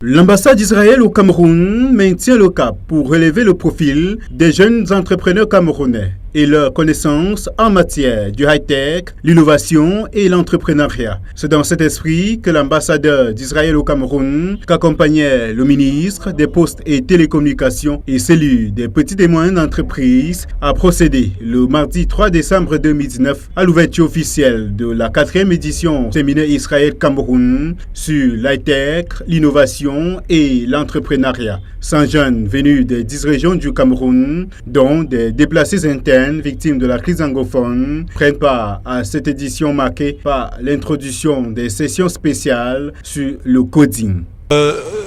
L'ambassade d'Israël au Cameroun maintient le cap pour relever le profil des jeunes entrepreneurs camerounais et leurs connaissances en matière du high-tech, l'innovation et l'entrepreneuriat. C'est dans cet esprit que l'ambassadeur d'Israël au Cameroun, qu'accompagnait le ministre des Postes et Télécommunications et celui des petites et moyennes entreprises, a procédé le mardi 3 décembre 2019 à l'ouverture officielle de la 4e édition du séminaire Israël-Cameroun sur l'high-tech, l'innovation et l'entrepreneuriat. 100 jeunes venus des 10 régions du Cameroun, dont des déplacés internes victimes de la crise anglophone, prennent part à cette édition marquée par l'introduction des sessions spéciales sur le coding.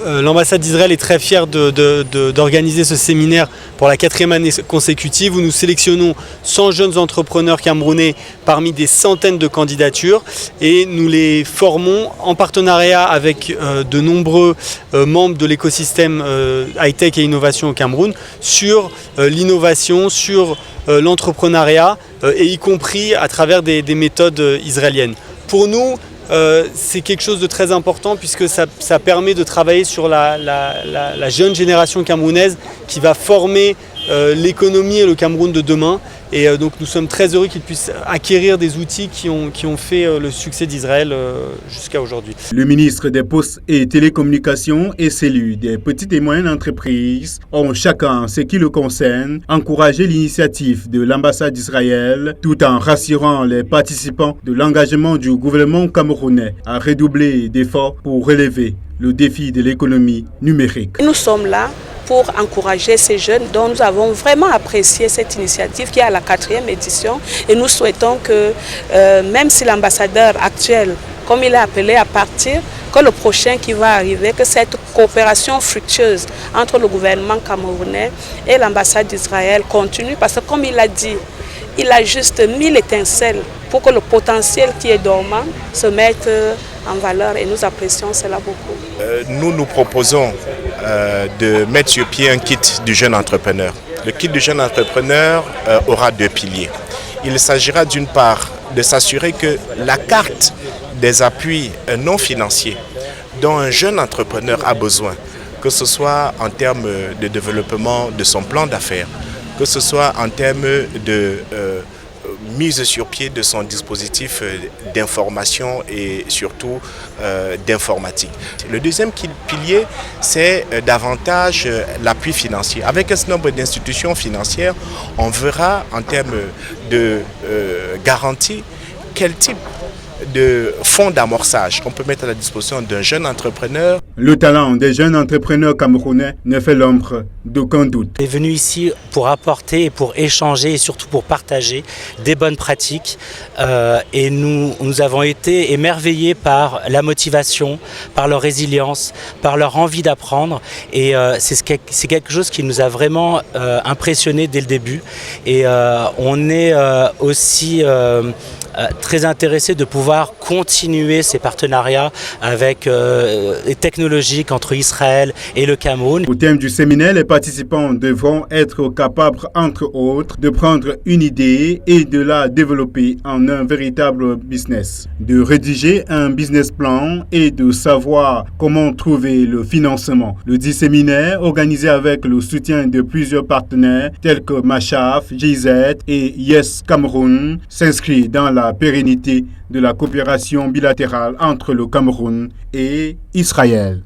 L'ambassade d'Israël est très fière d'organiser ce séminaire pour la 4e année consécutive où nous sélectionnons 100 jeunes entrepreneurs camerounais parmi des centaines de candidatures et nous les formons en partenariat avec de nombreux membres de l'écosystème high-tech et innovation au Cameroun sur l'innovation, sur l'entrepreneuriat et y compris à travers des méthodes israéliennes. Pour nous, c'est quelque chose de très important puisque ça permet de travailler sur la jeune génération camerounaise qui va former l'économie et le Cameroun de demain. Et donc nous sommes très heureux qu'ils puissent acquérir des outils qui ont fait le succès d'Israël jusqu'à aujourd'hui. Le ministre des Postes et Télécommunications et celui des petites et moyennes entreprises ont chacun, ce qui le concerne, encouragé l'initiative de l'ambassade d'Israël tout en rassurant les participants de l'engagement du gouvernement camerounais à redoubler d'efforts pour relever le défi de l'économie numérique. Nous sommes là pour encourager ces jeunes dont nous avons vraiment apprécié cette initiative qui est à la 4e édition et nous souhaitons que même si l'ambassadeur actuel, comme il est appelé à partir, que le prochain qui va arriver, que cette coopération fructueuse entre le gouvernement camerounais et l'ambassade d'Israël continue parce que comme il a dit, il a juste 1000 étincelles pour que le potentiel qui est dormant se mette en valeur et nous apprécions cela beaucoup. Nous proposons de mettre sur pied un kit du jeune entrepreneur. Le kit du jeune entrepreneur aura 2 piliers. Il s'agira d'une part de s'assurer que la carte des appuis non financiers dont un jeune entrepreneur a besoin, que ce soit en termes de développement de son plan d'affaires, que ce soit en termes de mise sur pied de son dispositif d'information et surtout d'informatique. Le deuxième pilier, c'est davantage l'appui financier. Avec un certain nombre d'institutions financières, on verra en termes de garantie quel type de fonds d'amorçage qu'on peut mettre à la disposition d'un jeune entrepreneur. Le talent des jeunes entrepreneurs camerounais ne fait l'ombre d'aucun doute. On est venu ici pour apporter et pour échanger et surtout pour partager des bonnes pratiques et nous avons été émerveillés par la motivation, par leur résilience, par leur envie d'apprendre et c'est quelque chose qui nous a vraiment impressionnés dès le début et on est aussi très intéressé de pouvoir continuer ces partenariats avec les technologiques entre Israël et le Cameroun. Au thème du séminaire, les participants devront être capables, entre autres, de prendre une idée et de la développer en un véritable business, de rédiger un business plan et de savoir comment trouver le financement. Le dit séminaire, organisé avec le soutien de plusieurs partenaires tels que Machaf, GIZ et Yes Cameroun, s'inscrit dans la pérennité de la coopération bilatérale entre le Cameroun et Israël.